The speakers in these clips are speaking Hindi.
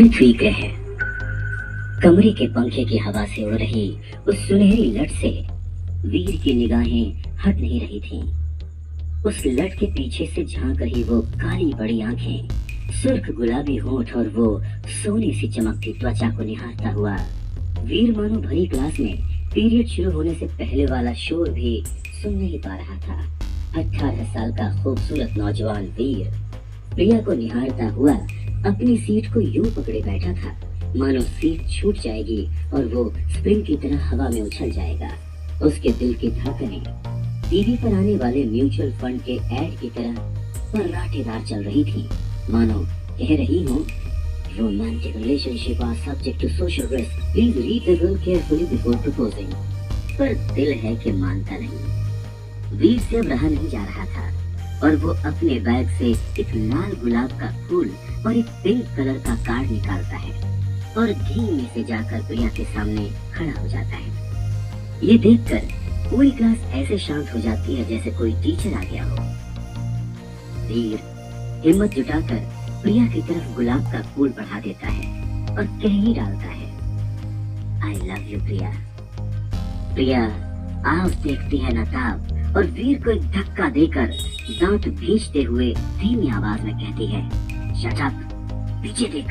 पृथ्वी ग्रह। कमरे के पंखे की हवा से उड़ रही उस सुनहरी लट से वीर की निगाहें हट नहीं रही थीं। उस लट के पीछे से झांक रही वो काली बड़ी आंखें, सुर्ख गुलाबी होंठ और वो सोने सी चमकती त्वचा को निहारता हुआ वीर मानो भरी क्लास में पीरियड शुरू होने से पहले वाला शोर भी सुन नहीं पा रहा था। 18 साल का खूबसूरत नौजवान वीर प्रिया को निहारता हुआ अपनी सीट को यूं पकड़े बैठा था मानो सीट छूट जाएगी और वो स्प्रिंग की तरह हवा में उछल जाएगा। उसके दिल की धड़कनें टीवी पर आने वाले म्यूचुअल फंड के ऐड की तरह पर्राटेदार चल रही थी, मानो कह रही हो, romantic relationship are subject to social risk, please read the will carefully before proposing. पर दिल है कि मानता नहीं। वीर से अब रहा नहीं जा रहा था और वो अपने बैग से एक लाल गुलाब का फूल और एक पिंक कलर का कार्ड निकालता है और धीमे से जाकर प्रिया के सामने खड़ा हो जाता है। ये देखकर पूरी क्लास ऐसे शांत हो जाती है जैसे कोई टीचर आ गया हो। वीर हिम्मत जुटाकर प्रिया की तरफ गुलाब का फूल बढ़ा देता है और कह ही डालता है, आई लव यू प्रिया। प्रिया आंख देखती है नकाब और वीर को एक धक्का देकर दांत भींचते हुए धीमी आवाज में कहती है, शट अप, पीछे देख।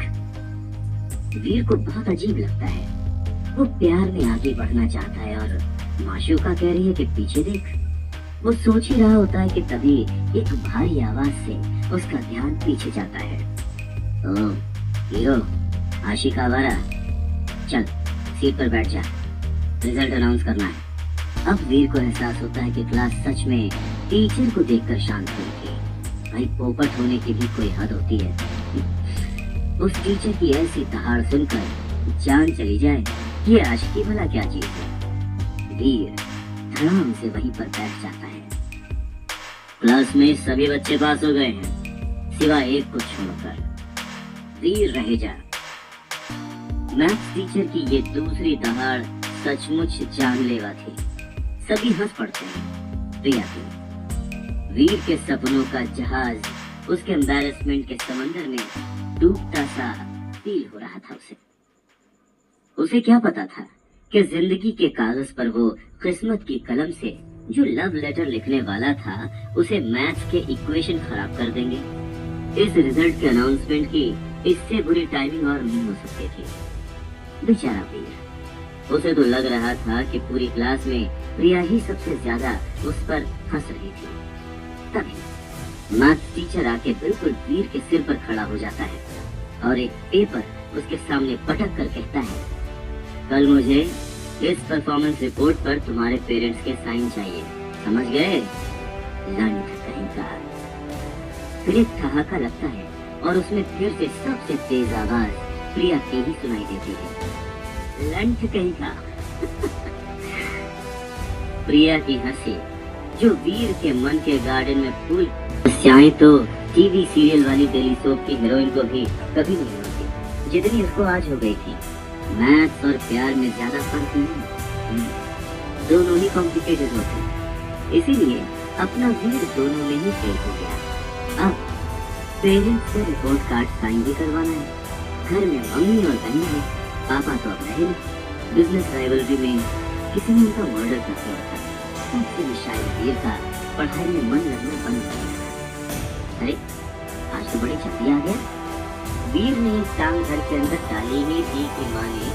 वीर को बहुत अजीब लगता है। वो प्यार में आगे बढ़ना चाहता है और माशूका कह रही है कि पीछे देख। वो सोच ही रहा होता है कि तभी एक भारी आवाज से उसका ध्यान पीछे जाता है। ओह हीरो, आशिक आवारा, चल सीट पर बैठ जा, रिजल्ट अनाउंस करना है। अब वीर को एहसास होता है कि क्लास सच में टीचर को देखकर शांत हुई थी। भाई पोपट होने की भी कोई हद होती है। उस टीचर की ऐसी दहाड़ सुनकर जान चली जाए, ये आशिकी भला क्या चीज है। वीर धड़ाम से वहीं पर बैठ जाता है। क्लास में सभी बच्चे पास हो गए हैं सिवाय एक को छोड़कर। वीर रह जा। मैथ्स टीचर की ये दूसरी दहाड़ सचमुच जानलेवा थी। सभी हंस पड़ते हैं। प्रिया की वीर के सपनों का जहाज उसके एम्बैरेसमेंट के समंदर में डूबता सा फील हो रहा था। उसे क्या पता था कि जिंदगी के कागज पर वो किस्मत की कलम से जो लव लेटर लिखने वाला था उसे मैथ्स के इक्वेशन खराब कर देंगे। इस रिजल्ट के अनाउंसमेंट की इससे बुरी टाइमिंग और नहीं हो सकती थी। बेचारा वीर, उसे तो लग रहा था कि पूरी क्लास में प्रिया ही सबसे ज्यादा उस पर हंस रही थी। तभी मैथ्स टीचर आके बिल्कुल वीर के सिर पर खड़ा हो जाता है और एक पेपर उसके सामने पटक कर कहता है, कल मुझे इस परफॉर्मेंस रिपोर्ट पर तुम्हारे पेरेंट्स के साइन चाहिए, समझ गए? लंठ कहीं का। फिर एक ठहाका लगता है और उसमें फिर से सबसे तेज आवाज प्रिया की ही सुनाई देती है, लंठ कहीं का। प्रिया की हंसी जो वीर के मन के गार्डन में फूल चाहे तो टीवी सीरियल वाली डेली सोप की हीरोइन को भी कभी नहीं होती जितनी उसको आज हो गई थी। मैथ्स और प्यार में ज्यादा फर्क नहीं, दोनों ही कॉम्प्लिकेटेड होते हैं, इसीलिए अपना वीर दोनों में ही फेल हो गया। अब पेरेंट्स से रिपोर्ट कार्ड साइन भी करवाना है। घर में मम्मी और बहन है, पापा तो अब रहे नहीं। बिजनेस राइवलरी में किसी ने उनका मर्डर कर दिया था। ऐसे में शायद वीर का पढ़ाई में मन लगना बंद हो गया। अरे आज तो बड़ी छुट्टी आ गया। वीर ने एक टांग घर के अंदर डाली ही थी कि माँ ने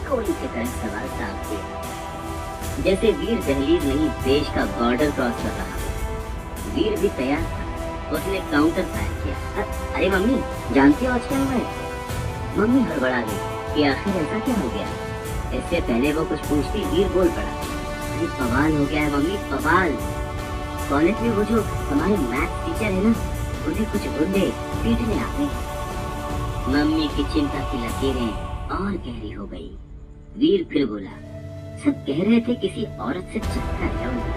कोई की तरह सवाल साफ किया। जैसे वीर दहलीज नहीं देश का बॉर्डर क्रॉस कर रहा। वीर भी तैयार था। उसने काउंटर फायर किया। अरे मम्मी, जानती हो आज क्या हुआ है? मम्मी हड़बड़ा गई कि आखिर ऐसा क्या हो गया। इससे पहले वो कुछ पूछती वीर बोल पड़ा, अरे बवाल हो गया है मम्मी, बवाल। कॉलेज में वो जो हमारे मैथ टीचर है ना, उन्हें कुछ गुंडे पीटने आ गए। मम्मी की चिंता की लकीरें और गहरी हो गई। वीर फिर बोला, सब कह रहे थे किसी औरत से चक्कर है उनका।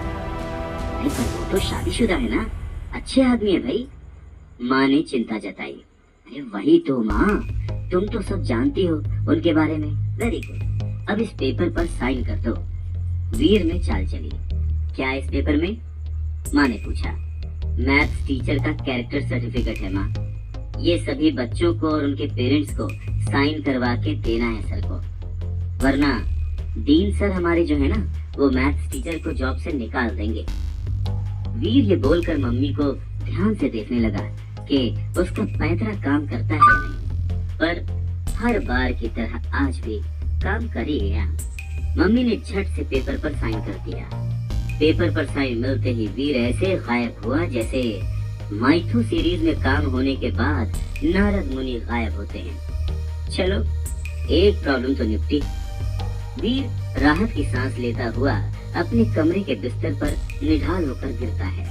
अरे पर वो तो शादीशुदा है ना, अच्छे आदमी है भाई। माँ ने चिंता जताई। अरे वही तो माँ, तुम तो सब जानती हो उनके बारे में। वेरी गुड, अब इस पेपर पर साइन कर दो। वीर में चाल चली। क्या इस पेपर में? माँ ने पूछा। मैथ्स टीचर का कैरेक्टर सर्टिफिकेट है माँ। ये सभी बच्चों को और उनके पेरेंट्स को साइन करवा के देना है सर को, वरना डीन सर हमारे जो है ना, वो मैथ्स टीचर को जॉब से निकाल देंगे। वीर ये बोलकर मम्मी को ध्यान से देखने लगा कि उसका पैतरा काम करता है नहीं, पर हर बार की तरह आज भी काम कर ही गया। मम्मी ने झट से पेपर पर साइन कर दिया। पेपर पर साइन मिलते ही वीर ऐसे गायब हुआ जैसे माइथो सीरीज में काम होने के बाद नारद मुनि गायब होते हैं। चलो, एक प्रॉब्लम तो निपटी। वीर राहत की सांस लेता हुआ अपने कमरे के बिस्तर पर निढाल होकर गिरता है।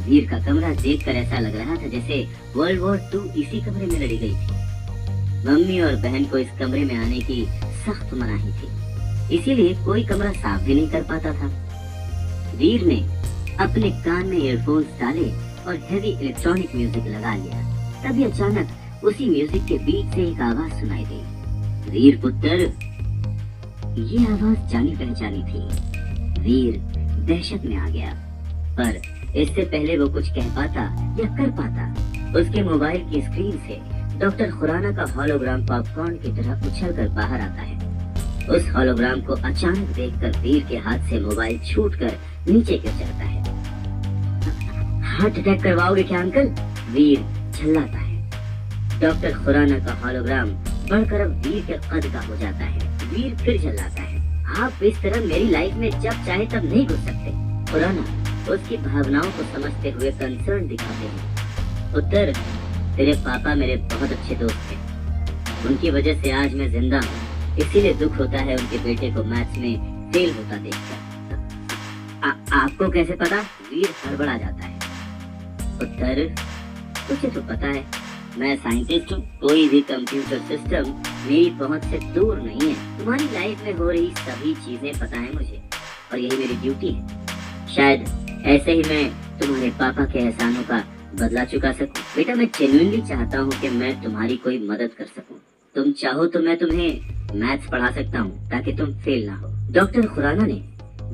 वीर का कमरा देखकर ऐसा लग रहा था जैसे वर्ल्ड वॉर 2 इसी कमरे में लड़ी गई थी। मम्मी और बहन को इस कमरे में आने की सख्त मनाही थी, इसीलिए कोई कमरा साफ भी नहीं कर पाता था। वीर ने अपने कान में ईयरफोन्स डाले और हेवी इलेक्ट्रॉनिक म्यूजिक लगा लिया। तभी अचानक उसी म्यूजिक के बीच से एक आवाज सुनाई दी। वीर पुत्र। ये आवाज जानी पहचानी थी। वीर दहशत में आ गया, पर इससे पहले वो कुछ कह पाता या कर पाता, उसके मोबाइल की स्क्रीन से डॉक्टर खुराना का हॉलोग्राम पॉपकॉर्न की तरह उछलकर बाहर आता है। उस हॉलोग्राम को अचानक देखकर वीर के हाथ से मोबाइल छूटकर नीचे गिर जाता है। हार्ट अटैक करवाओगे क्या अंकल? वीर चिल्लाता है। डॉक्टर खुराना का हॉलोग्राम बढ़कर अब वीर के कद का हो जाता है। वीर फिर चिल्लाता है, आप इस तरह मेरी लाइफ में जब चाहे तब नहीं घुस सकते। खुराना उसकी भावनाओं को समझते हुए कंसर्न दिखाते हैं। पुत्र, तेरे पापा मेरे बहुत अच्छे दोस्त थे, उनकी वजह से आज मैं जिंदा हूँ, इसीलिए दुख होता है उनके बेटे को मैथ्स में फेल होता देखकर। आपको कैसे पता? वीर हड़बड़ा जाता है। पुत्र, तुझे तो पता है मैं साइंटिस्ट हूँ, कोई भी कंप्यूटर सिस्टम मेरी पहुंच से दूर नहीं है। तुम्हारी लाइफ में हो रही सभी चीजें पता है मुझे, और यही मेरी ड्यूटी है। शायद ऐसे ही मैं तुम्हारे पापा के एहसानों का बदला चुका सकूं। बेटा, मैं जेन्युइनली चाहता हूँ कि मैं तुम्हारी कोई मदद कर सकूं। तुम चाहो तो मैं तुम्हें मैथ्स पढ़ा सकता हूँ ताकि तुम फेल ना हो। डॉक्टर खुराना ने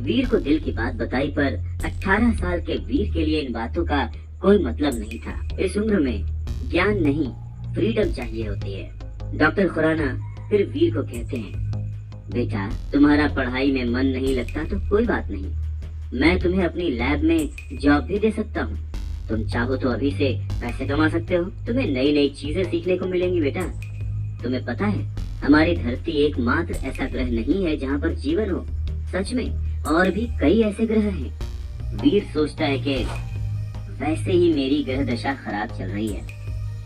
वीर को दिल की बात बताई, पर 18 साल के वीर के लिए इन बातों का कोई मतलब नहीं था। इस उम्र में ज्ञान नहीं, फ्रीडम चाहिए होती है। डॉक्टर खुराना फिर वीर को कहते हैं, बेटा, तुम्हारा पढ़ाई में मन नहीं लगता तो कोई बात नहीं, मैं तुम्हें अपनी लैब में जॉब भी दे सकता हूँ। तुम चाहो तो अभी से पैसे कमा सकते हो, तुम्हें नई नई चीजें सीखने को मिलेंगी। बेटा, तुम्हें पता है हमारी धरती एकमात्र ऐसा ग्रह नहीं है जहाँ पर जीवन हो। सच में और भी कई ऐसे ग्रह हैं। वीर सोचता है कि वैसे ही मेरी ग्रह दशा खराब चल रही है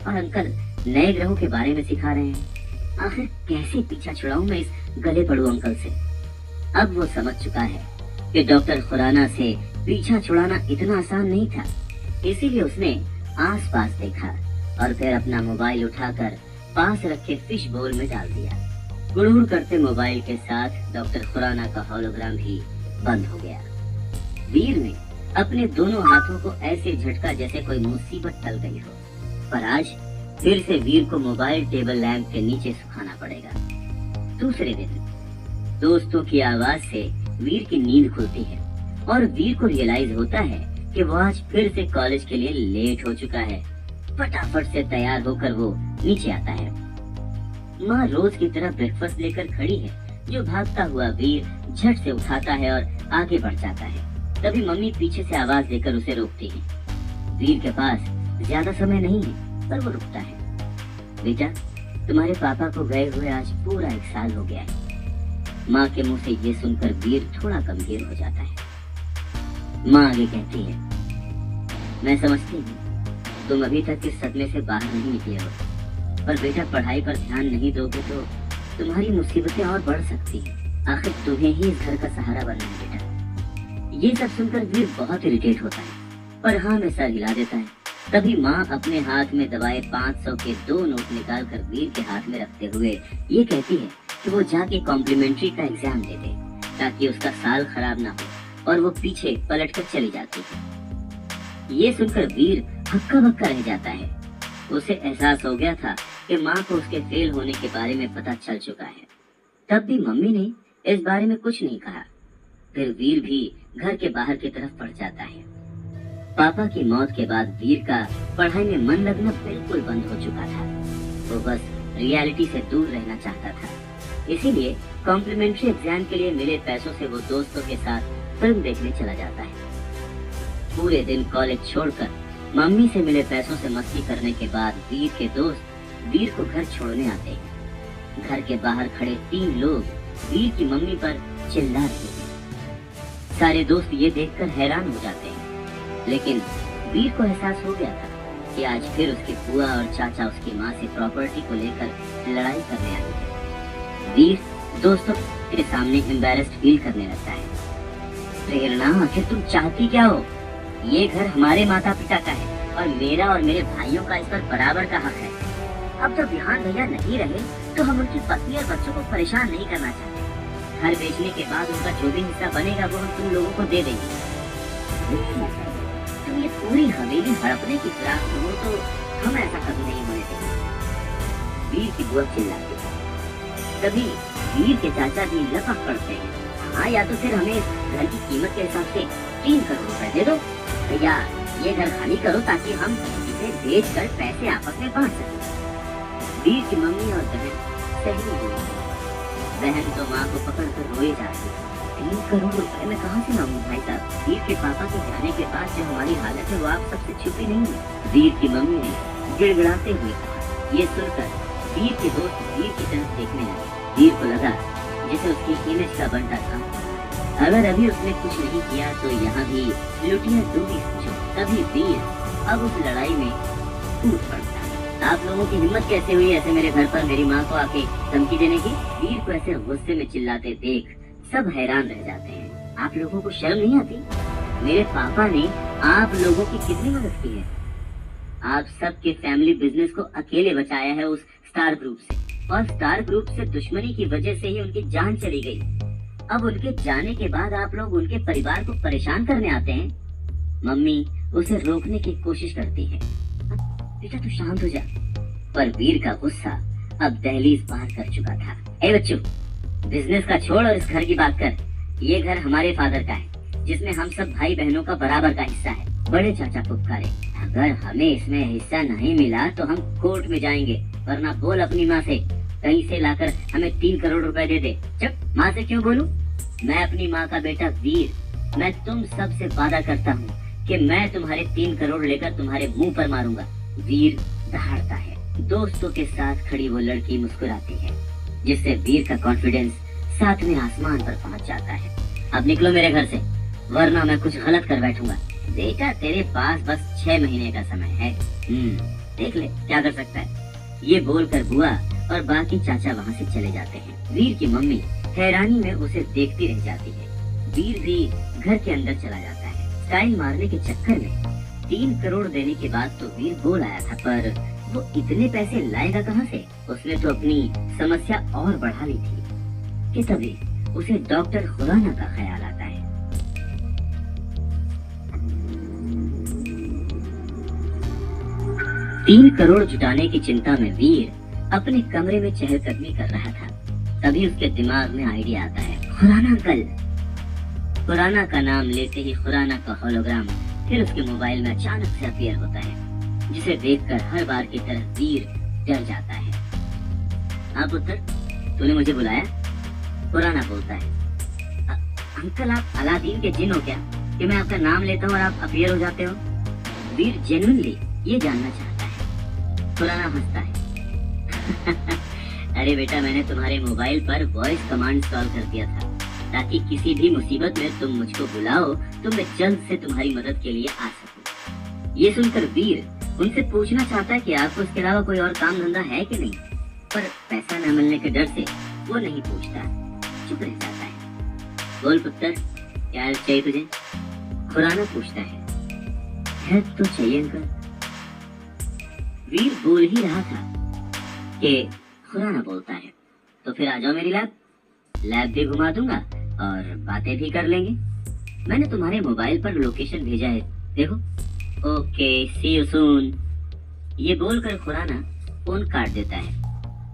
और अंकल नए ग्रहों के बारे में सिखा रहे हैं। आखिर कैसे पीछा छुड़ाऊं मैं इस गले पड़ू अंकल से। अब वो समझ चुका है कि डॉक्टर खुराना से पीछा छुड़ाना इतना आसान नहीं था, इसीलिए उसने आसपास देखा और फिर अपना मोबाइल उठाकर पास रखे फिश बोल में डाल दिया। गुड़गुड़ करते मोबाइल के साथ डॉक्टर खुराना का हॉलोग्राम भी बंद हो गया। वीर ने अपने दोनों हाथों को ऐसे झटका जैसे कोई मुसीबत टल गई हो, पर आज फिर से वीर को मोबाइल टेबल लैंप के नीचे सुखाना पड़ेगा। दूसरे दिन दोस्तों की आवाज से वीर की नींद खुलती है और वीर को रियलाइज होता है कि वो आज फिर से कॉलेज के लिए लेट हो चुका है। फटाफट से तैयार होकर वो नीचे आता है। माँ रोज की तरह ब्रेकफास्ट लेकर खड़ी है, जो भागता हुआ वीर झट से उठाता है और आगे बढ़ जाता है। तभी मम्मी पीछे से आवाज देकर उसे रोकती है। वीर के पास ज्यादा समय नहीं है, पर वो रुकता है। बेटा, तुम्हारे पापा को गए हुए आज पूरा 1 साल हो गया है। माँ के मुंह से ये सुनकर वीर थोड़ा गंभीर हो जाता है। माँ आगे कहती है, मैं समझती हूँ तुम अभी तक इस सदमे से बाहर नहीं निकले हो, पर बेटा पढ़ाई पर ध्यान नहीं दोगे तो तुम्हारी मुसीबतें और बढ़ सकती हैं। आखिर तुम्हें ही इस घर का सहारा बनना है बेटा। ये सब सुनकर वीर बहुत इरिटेट होता है, पर हाँ में सर हिला देता है। तभी माँ अपने हाथ में दबाए 500 के 2 नोट निकाल कर वीर के हाथ में रखते हुए ये कहती है कि वो जाके कॉम्प्लीमेंट्री का एग्जाम दे दे ताकि उसका साल खराब ना हो, और वो पीछे पलट कर चली जाती है। ये सुनकर वीर हक्का बक्का रह जाता है। उसे एहसास हो गया था कि माँ को उसके फेल होने के बारे में पता चल चुका है। तब भी मम्मी ने इस बारे में कुछ नहीं कहा। फिर वीर भी घर के बाहर की तरफ बढ़ जाता है। पापा की मौत के बाद वीर का पढ़ाई में मन लगना बिल्कुल बंद हो चुका था। वो बस रियलिटी से दूर रहना चाहता था। इसीलिए कॉम्प्लीमेंट्री एग्जाम के लिए मिले पैसों से वो दोस्तों के साथ फिल्म देखने चला जाता है। पूरे दिन कॉलेज छोड़कर मम्मी से मिले पैसों से मस्ती करने के बाद वीर के दोस्त वीर को घर छोड़ने आते हैं। घर के बाहर खड़े 3 लोग वीर की मम्मी पर चिल्ला रहे हैं। सारे दोस्त ये देखकर हैरान हो जाते हैं, लेकिन वीर को एहसास हो गया था कि आज फिर उसकी बुआ और चाचा उसकी माँ से प्रॉपर्टी को लेकर लड़ाई करने आए थे। वीर दोस्तों के सामने एम्बैरेस्ड फील करने लगता है। प्रेरणा, आखिर तुम चाहती क्या हो? ये घर हमारे माता पिता का है और मेरा और मेरे भाइयों का इस पर बराबर का हक है। अब जब विहान भैया नहीं रहे तो हम उनकी पत्नी और बच्चों को परेशान नहीं करना चाहते। घर बेचने के बाद उनका जो भी हिस्सा बनेगा वो हम तुम लोगों को दे देंगे। तुम ये पूरी हवेली हड़पने की फिराक में हो तो हम ऐसा कभी नहीं होने देंगे। वीर की बुआ चिल्लाती है। तभी वीर के चाचा भी लपक पड़ते हैं। हाँ, या तो फिर हमें इस घर की कीमत के हिसाब से 3 करोड़ रुपए दे दो, या ये घर खाली करो ताकि हम इसे बेच कर पैसे आपस में बांट सकें। वीर की मम्मी और बहन सहमी हुई। बहन तो माँ को पकड़ कर रोए जा रही है। 3 करोड़ रुपए मैं कहाँ से लाऊंगी भाई साहब? वीर के पापा के जाने के बाद जो हमारी हालत है वो आप सबसे छुपी नहीं है। वीर की मम्मी ने गिड़गिड़ाते हुए कहा। ये सुनकर वीर के दोस्त वीर की तरफ देखने लगे। वीर को लगा जैसे उसकी इमेज का बंटा था। अगर अभी उसने कुछ नहीं किया तो यहाँ भी लुटिया डूबी समझो। तभी वीर अब उस लड़ाई में टूट पड़ता है। आप लोगों की हिम्मत कैसे हुई ऐसे मेरे घर पर मेरी माँ को आके धमकी देने की? वीर को ऐसे गुस्से में चिल्लाते देख सब हैरान रह जाते हैं। आप लोगों को शर्म नहीं आती? मेरे पापा ने आप लोगों की कितनी मदद की है। आप सबके फैमिली बिजनेस को अकेले बचाया है उस स्टार ग्रुप से, और स्टार ग्रुप से दुश्मनी की वजह से ही उनकी जान चली गई। अब उनके जाने के बाद आप लोग उनके परिवार को परेशान करने आते हैं। मम्मी उसे रोकने की कोशिश करती है। बेटा तू शांत हो जा। पर वीर का गुस्सा अब दहलीज पार कर चुका था। ए बच्चों, बिजनेस का छोड़ और इस घर की बात कर। ये घर हमारे फादर का है जिसमें हम सब भाई बहनों का बराबर का हिस्सा है। बड़े चाचा फुफकारे, अगर हमें इसमें हिस्सा नहीं मिला तो हम कोर्ट में जाएंगे, वरना बोल अपनी माँ से कहीं से लाकर हमें 3 करोड़ रुपए दे दे। चुप, माँ से क्यों बोलूं? मैं अपनी माँ का बेटा वीर, मैं तुम सब से वादा करता हूँ कि मैं तुम्हारे 3 करोड़ लेकर तुम्हारे मुंह पर मारूंगा। वीर दहाड़ता है। दोस्तों के साथ खड़ी वो लड़की मुस्कुराती है, जिससे वीर का कॉन्फिडेंस 7वें आसमान पर पहुंच जाता है। अब निकलो मेरे घर से, वरना मैं कुछ गलत कर बैठूंगा। बेटा तेरे पास बस 6 महीने का समय है, देख ले क्या कर सकता है। ये बोलकर बुआ और बाकी चाचा वहाँ से चले जाते हैं। वीर की मम्मी हैरानी में उसे देखती रह जाती है। वीर भी घर के अंदर चला जाता है। स्टाइल मारने के चक्कर में 3 करोड़ देने के बाद तो वीर बोल आया था, पर वो इतने पैसे लाएगा कहाँ से? उसने तो अपनी समस्या और बढ़ा ली थी कि तभी उसे डॉक्टर खुराना का ख्याल आता है। 3 करोड़ जुटाने की चिंता में वीर अपने कमरे में चहलकदमी कर रहा था। तभी उसके दिमाग में आइडिया आता है। खुराना अंकल। खुराना का नाम लेते ही खुराना का होलोग्राम फिर उसके मोबाइल में अचानक से अपीयर होता है, जिसे देखकर हर बार की तरह वीर डर जाता है। हाँ पुत्र, तूने मुझे बुलाया? खुराना बोलता है। अंकल आप अलादीन के जिन हो क्या कि मैं आपका नाम लेता हूँ और आप अपीयर हो जाते हो? वीर जेन्युइनली ये जानना चाहता है। खुराना हंसता है। अरे बेटा, मैंने तुम्हारे मोबाइल पर वॉइस कमांड इंस्टॉल कर दिया था ताकि किसी भी मुसीबत में तुम मुझको बुलाओ तो मैं जल्द से तुम्हारी मदद के लिए आ सकूं। ये सुनकर वीर उनसे पूछना चाहता है कि आपको इसके अलावा कोई और काम धंधा है कि नहीं, पर पैसा न मिलने के डर से वो नहीं पूछता, चुप रह जाता है। बोल पुत्र, क्या हेल्प चाहिए तुझे? खुराना पूछता है। हेल्प तो चाहिए अंकल। वीर बोल ही रहा था कि खुराना बोलता है, तो फिर आ जाओ मेरी लैब भी घुमा दूंगा और बातें भी कर लेंगे। मैंने तुम्हारे मोबाइल पर लोकेशन भेजा है, देखो। Okay, see you soon. ये बोलकर खुराना फोन काट देता है।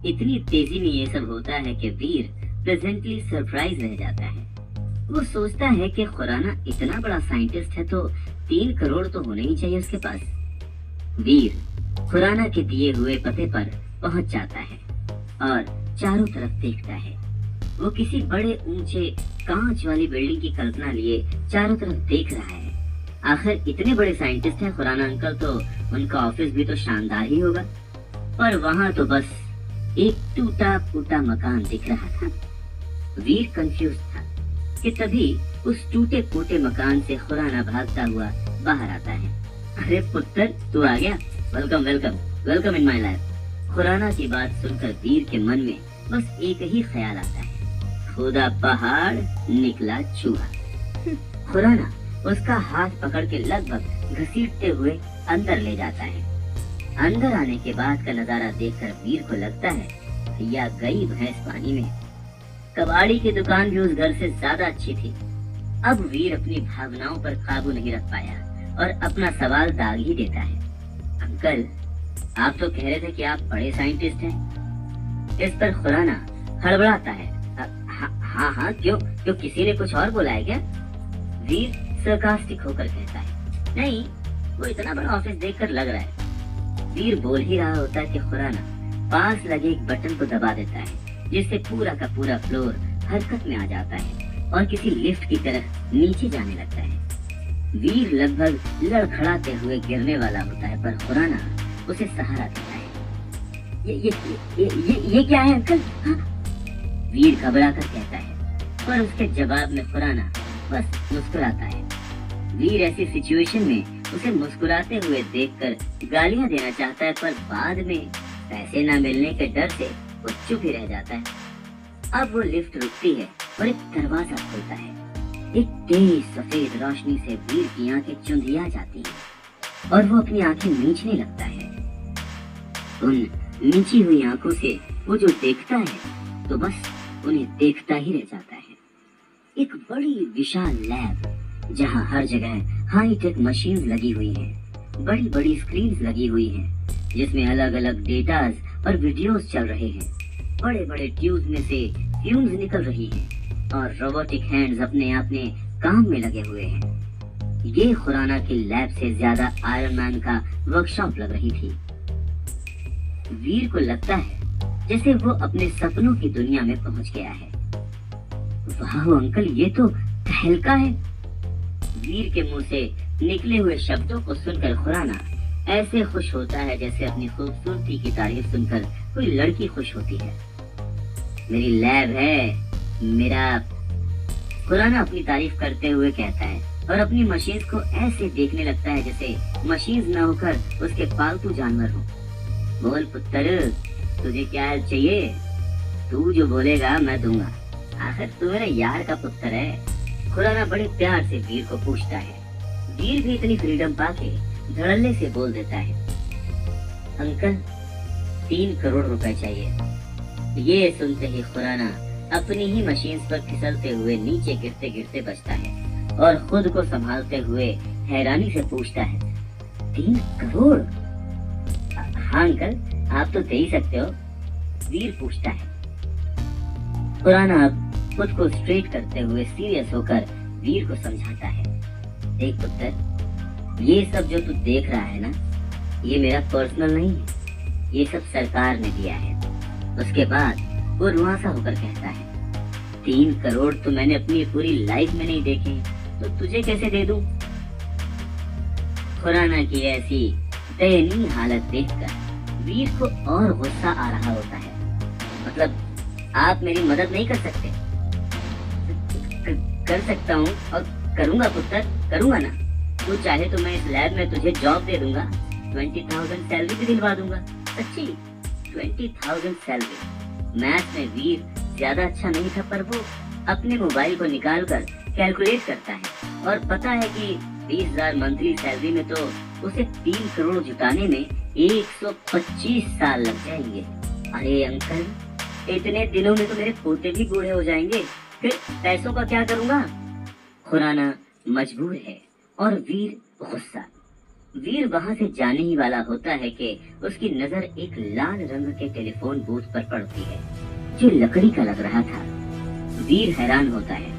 इतनी तेजी में ये सब होता है कि वीर प्रेजेंटली सरप्राइज रह जाता है। वो सोचता है कि खुराना इतना बड़ा साइंटिस्ट है तो 3 करोड़ तो होने ही चाहिए उसके पास। वीर खुराना के दिए हुए पते पर पहुंच जाता है और चारों तरफ देखता है। वो किसी बड़े ऊंचे कांच वाली बिल्डिंग की कल्पना लिए चारों तरफ देख रहा है। आखिर इतने बड़े साइंटिस्ट हैं खुराना अंकल, तो उनका ऑफिस भी तो शानदार ही होगा। पर वहां तो बस एक टूटा फूटा मकान दिख रहा था। वीर कंफ्यूज था कि तभी उस टूटे फूटे मकान से खुराना भागता हुआ बाहर आता है। अरे पुत्र, तू आ गया, welcome welcome welcome in my life. Khurana की बात सुनकर वीर के मन में बस एक ही ख्याल आता है, खुदा पहाड़ निकला चूहा। खुराना उसका हाथ पकड़ के लगभग घसीटते हुए अंदर ले जाता है। अंदर आने के बाद का नजारा देखकर वीर को लगता है भैया गई भैंस पानी में। कबाड़ी की दुकान भी उस घर से ज्यादा अच्छी थी। अब वीर अपनी भावनाओं पर काबू नहीं रख पाया और अपना सवाल दाग ही देता है। अंकल, आप तो कह रहे थे कि आप बड़े साइंटिस्ट हैं। इस पर खुराना हड़बड़ाता है। हाँ, क्यों किसी ने कुछ और बोला है क्या? वीर सरकास्टिक होकर कहता है, नहीं, वो इतना बड़ा ऑफिस देखकर लग रहा है। वीर बोल ही रहा होता है कि खुराना पास लगे एक बटन को दबा देता है, जिससे पूरा का पूरा फ्लोर हरकत में आ जाता है और किसी लिफ्ट की तरह नीचे जाने लगता है। वीर लगभग लड़खड़ाते हुए गिरने वाला होता है, पर खुराना उसे सहारा देता है। ये क्या है अंकल? हाँ? वीर घबराकर कहता है, पर उसके जवाब में खुराना बस मुस्कुराता है। वीर ऐसी सिचुएशन में उसे मुस्कुराते हुए देखकर गालियां देना चाहता है, पर बाद में पैसे न मिलने के डर से वो चुप ही रह जाता है। अब वो लिफ्ट रुकती है और एक दरवाजा खुलता है। एक तेज सफेद रोशनी से वीर की आंखें चुंधिया जाती हैं और वो अपनी आंखें मींचने लगता है। उन नीची हुई आंखों से वो जो देखता है तो बस उन्हें देखता ही रह जाता है। एक बड़ी विशाल लैब जहां हर जगह हाईटेक मशीन्स लगी हुई हैं, बड़ी बड़ी स्क्रीन्स लगी हुई हैं, जिसमें अलग अलग डेटाज और वीडियोस चल रहे हैं। बड़े बड़े ट्यूब में से फ्यूम्स निकल रही हैं और रोबोटिक हैंड्स अपने अपने काम में लगे हुए हैं। ये खुराना की लैब से ज्यादा आयरन मैन का वर्कशॉप लग रही थी। वीर को लगता है जैसे वो अपने सपनों की दुनिया में पहुंच गया है। वाह अंकल, ये तो तहलका है। वीर के मुंह से निकले हुए शब्दों को सुनकर खुराना ऐसे खुश होता है जैसे अपनी खूबसूरती की तारीफ सुनकर कोई लड़की खुश होती है। मेरी लैब है मेरा, खुराना अपनी तारीफ करते हुए कहता है और अपनी मशीन को ऐसे देखने लगता है जैसे मशीन न होकर उसके पालतू जानवर हो। बोल पुत्र, तुझे क्या हेल्प चाहिए? तू जो बोलेगा मैं दूंगा, आखिर तू मेरे यार का पुत्र है। खुराना बड़े प्यार से वीर को पूछता है। वीर भी इतनी फ्रीडम पाके धड़ल्ले से बोल देता है, अंकल 3 करोड़ रुपए चाहिए। ये सुनते ही खुराना अपनी ही मशीन पर फिसलते हुए नीचे गिरते गिरते बचता है और खुद को संभालते हुए हैरानी से पूछता है, 3 करोड़? हाँ अंकल, आप तो दे ही सकते हो। वीर पूछता है। खुराना अब खुद को स्ट्रेट करते हुए सीरियस होकर वीर को समझाता है, देख पुत्र, ये सब जो तू देख रहा है ना, ये मेरा पर्सनल नहीं है, ये सब सरकार ने दिया है। उसके बाद वो रुआंसा होकर कहता है, 3 करोड़ तो मैंने अपनी पूरी लाइफ में नहीं देखे, तो तुझे कैसे दे दूं? खुराना की ऐसी दयनीय हालत देखकर वीर को और गुस्सा आ रहा होता है। मतलब आप मेरी मदद नहीं कर सकते? कर सकता हूँ और करूँगा पुत्र, करूँगा ना। तू चाहे तो मैं इस लैब में तुझे जॉब दे दूंगा, 20,000 सैलरी भी दिलवा दूंगा। सच्ची 20,000 सैलरी। मैथ में वीर ज्यादा अच्छा नहीं था, पर वो अपने मोबाइल को निकाल कर कैलकुलेट करता है और पता है कि 20,000 मंथली सैलरी में तो उसे 3 करोड़ जुटाने में 125 साल लग जाएंगे। अरे अंकल, इतने दिनों में तो मेरे पोते भी बूढ़े हो जाएंगे, फिर पैसों का क्या करूँगा? खुराना मजबूर है और वीर गुस्सा। वीर वहाँ से जाने ही वाला होता है कि उसकी नजर एक लाल रंग के टेलीफोन बूथ पर पड़ती है जो लकड़ी का लग रहा था। वीर हैरान होता है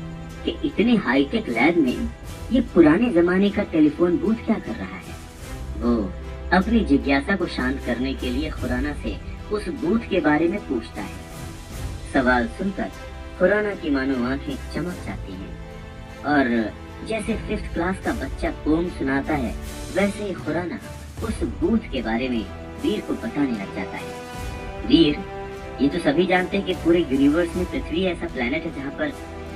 कि इतने हाईटेक लैब में ये पुराने जमाने का टेलीफोन बूथ क्या कर रहा है? वो अपनी जिज्ञासा को शांत करने के लिए खुराना से उस बूथ के बारे में पूछता है। सवाल सुनकर खुराना की मानो आंखें चमक जाती हैं और जैसे 5th क्लास का बच्चा पोम सुनाता है, वैसे ही खुराना उस बूथ के बारे में वीर को बताने लग जाता है। वीर, ये तो सभी जानते हैं कि पूरे यूनिवर्स में पृथ्वी ऐसा प्लेनेट है जहाँ पर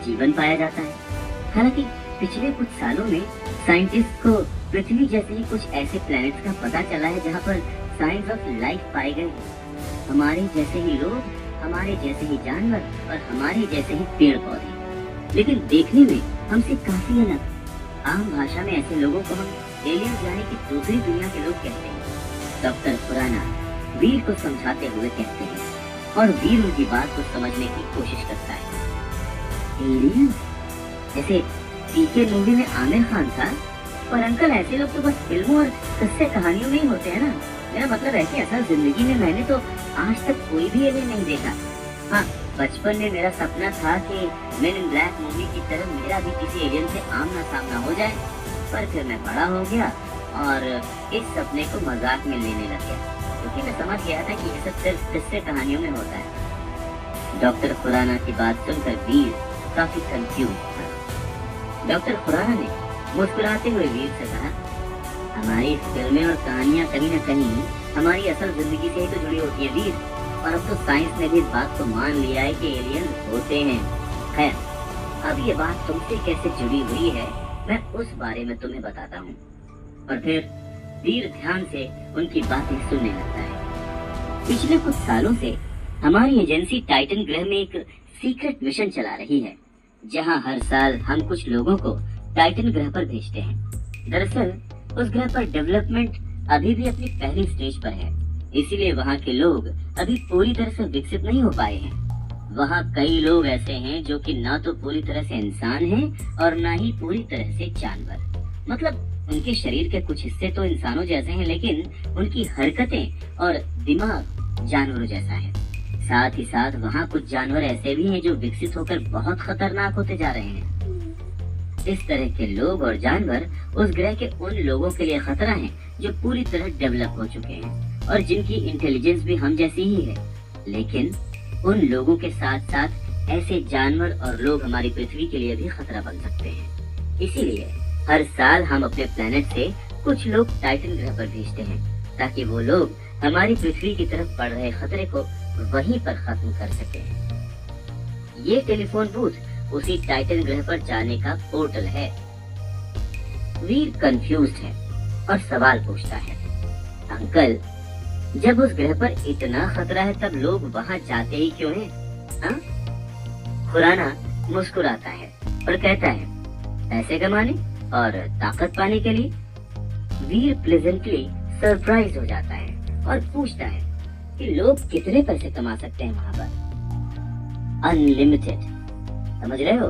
जीवन पाया जाता है। हालांकि पिछले कुछ सालों में साइंटिस्ट को पृथ्वी जैसे ही कुछ ऐसे प्लैनेट्स का पता चला है जहाँ पर साइंस ऑफ लाइफ पाए गए हैं। हमारे जैसे ही लोग, हमारे जैसे ही जानवर और हमारे जैसे ही पेड़ पौधे, लेकिन देखने में हमसे काफी अलग। आम भाषा में ऐसे लोगों को हम एलियंस यानी कि दूसरी दुनिया के लोग कहते हैं। डॉक्टर खुराना वीर को समझाते हुए कहते हैं और वीर उनकी बात को समझने की कोशिश करता है। एलियंस? जैसे पीके मूवी में आमिर खान था। पर अंकल, ऐसे लोग तो बस फिल्मों और किस्से कहानियों में ही होते हैं ना। मेरा मतलब है कि असल जिंदगी में मैंने तो आज तक कोई भी एलियन नहीं देखा। हाँ, बचपन में मेरा सपना था कि मेन इन ब्लैक मूवी की तरह मेरा भी किसी एलियन से आमना सामना हो जाए, पर फिर मैं बड़ा हो गया और इस सपने को मजाक में लेने लग गया, क्योंकि मैं समझ गया था कि ये सब सिर्फ किस्से कहानियों में होता है। डॉक्टर खुराना की बात सुनकर वीर काफी कंफ्यूज था। डॉक्टर खुराना ने मुस्कुराते हुए वीर से कहा, हमारी फिल्में और कहानियां कहीं न कहीं हमारी असल जिंदगी से ही तो जुड़ी होती है वीर, और अब तो साइंस ने भी इस बात को मान लिया है कि एलियन होते हैं। खैर, अब ये बात तुमसे कैसे जुड़ी हुई है, मैं उस बारे में तुम्हें बताता हूँ। और फिर वीर ध्यान से उनकी बातें सुनने लगता है। पिछले कुछ सालों से हमारी एजेंसी टाइटन ग्रह में एक सीक्रेट मिशन चला रही है, जहाँ हर साल हम कुछ लोगों को टाइटन ग्रह पर भेजते हैं। दरअसल उस ग्रह पर डेवलपमेंट अभी भी अपनी पहली स्टेज पर है, इसीलिए वहाँ के लोग अभी पूरी तरह से विकसित नहीं हो पाए हैं। वहाँ कई लोग ऐसे हैं जो कि ना तो पूरी तरह से इंसान हैं और ना ही पूरी तरह से जानवर। मतलब उनके शरीर के कुछ हिस्से तो इंसानों जैसे हैं, लेकिन उनकी हरकतें और दिमाग जानवरों जैसा है। साथ ही साथ वहाँ कुछ जानवर ऐसे भी हैं जो विकसित होकर बहुत खतरनाक होते जा रहे हैं। इस तरह के लोग और जानवर उस ग्रह के उन लोगों के लिए खतरा हैं जो पूरी तरह डेवलप हो चुके हैं और जिनकी इंटेलिजेंस भी हम जैसी ही है। लेकिन उन लोगों के साथ साथ ऐसे जानवर और लोग हमारी पृथ्वी के लिए भी खतरा बन सकते हैं। इसीलिए हर साल हम अपने प्लेनेट से कुछ लोग टाइटन ग्रह पर भेजते हैं, ताकि वो लोग हमारी पृथ्वी की तरफ बढ़ रहे खतरे को वहीं पर खत्म कर सके। ये टेलीफोन बूथ उसी टाइटन ग्रह पर जाने का पोर्टल है। वीर कंफ्यूज्ड है और सवाल पूछता है, अंकल, जब उस ग्रह पर इतना खतरा है तब लोग वहाँ जाते ही क्यों हैं? हाँ? खुराना मुस्कुराता है और कहता है, पैसे कमाने और ताकत पाने के लिए। वीर प्लेजेंटली सरप्राइज हो जाता है और पूछता है कि लोग कितने पैसे कमा सकते हैं वहाँ पर? अनलिमिटेड, समझ रहे हो?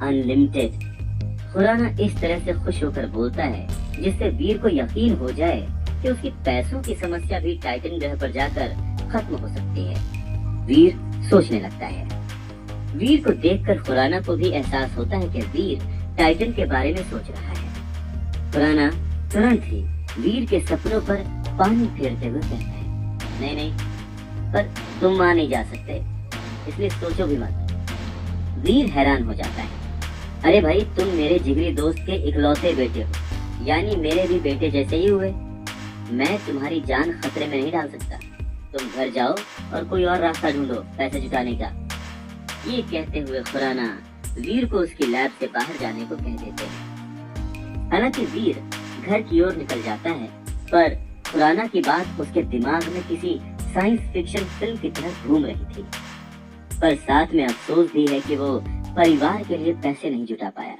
अनलिमिटेड। खुराना इस तरह से खुश होकर बोलता है जिससे वीर को यकीन हो जाए कि उसकी पैसों की समस्या भी टाइटन ग्रह पर जाकर खत्म हो सकती है। वीर सोचने लगता है। वीर को देखकर खुराना को भी एहसास होता है कि वीर टाइटन के बारे में सोच रहा है। खुराना तुरंत ही वीर के सपनों पर पानी फेरते हुए कहता है, नहीं नहीं, पर तुम वहां नहीं जा सकते, इसलिए सोचो भी मत। वीर हैरान हो जाता है, अरे भाई, तुम मेरे जिगरी दोस्त के इकलौते बेटे हो, यानी मेरे भी बेटे जैसे ही हुए। मैं तुम्हारी जान खतरे में नहीं डाल सकता। तुम घर जाओ और कोई और रास्ता ढूंढो पैसे जुटाने का। ये कहते हुए खुराना वीर को उसकी लैब से बाहर जाने को कह देते हैं। हालांकि वीर घर की ओर निकल जाता है, पर खुराना की बात उसके दिमाग में किसी साइंस फिक्शन फिल्म की तरह घूम रही थी। पर साथ में अफसोस भी है कि वो परिवार के लिए पैसे नहीं जुटा पाया।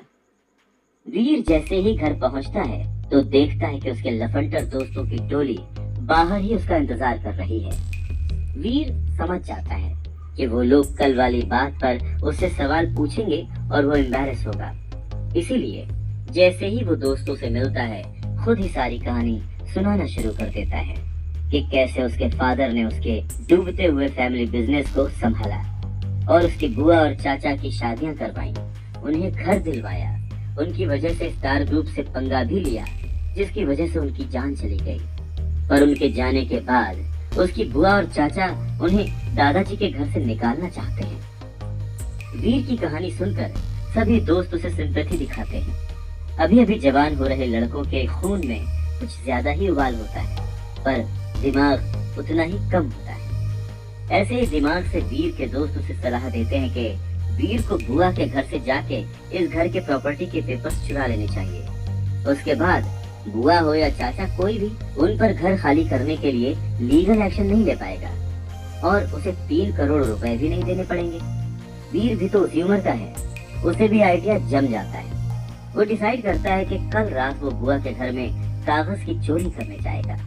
वीर जैसे ही घर पहुंचता है तो देखता है कि उसके लफंटर दोस्तों की टोली बाहर ही उसका इंतजार कर रही है। वीर समझ जाता है कि वो लोग कल वाली बात पर उससे सवाल पूछेंगे और वो एम्बैरेस होगा। इसीलिए जैसे ही वो दोस्तों से मिलता है, खुद ही सारी कहानी सुनाना शुरू कर देता है कि कैसे उसके फादर ने उसके डूबते हुए फैमिली बिजनेस को संभाला और उसकी बुआ और चाचा की शादियां करवाई, उन्हें घर दिलवाया उनकी वजह से स्टार ग्रुप से पंगा भी लिया, जिसकी वजह से उनकी जान चली गई। पर उनके जाने के बाद उसकी बुआ और चाचा उन्हें दादाजी के घर से निकालना चाहते हैं। वीर की कहानी सुनकर सभी दोस्त उसे सिंपैथी दिखाते हैं। अभी अभी जवान हो रहे लड़कों के खून में कुछ ज्यादा ही उबाल होता है, पर दिमाग उतना ही कम होता है। ऐसे ही दिमाग से वीर के दोस्त उसे सलाह देते हैं कि वीर को बुआ के घर से जाके इस घर के प्रॉपर्टी के पेपर्स चुरा लेने चाहिए। उसके बाद बुआ हो या चाचा कोई भी उन पर घर खाली करने के लिए लीगल एक्शन नहीं ले पाएगा और उसे 3 करोड़ रुपए भी नहीं देने पड़ेंगे। वीर भी तो उसी उम्र का है, उसे भी आइडिया जम जाता है। वो डिसाइड करता है कि कल रात वो बुआ के घर में कागज की चोरी करने जाएगा।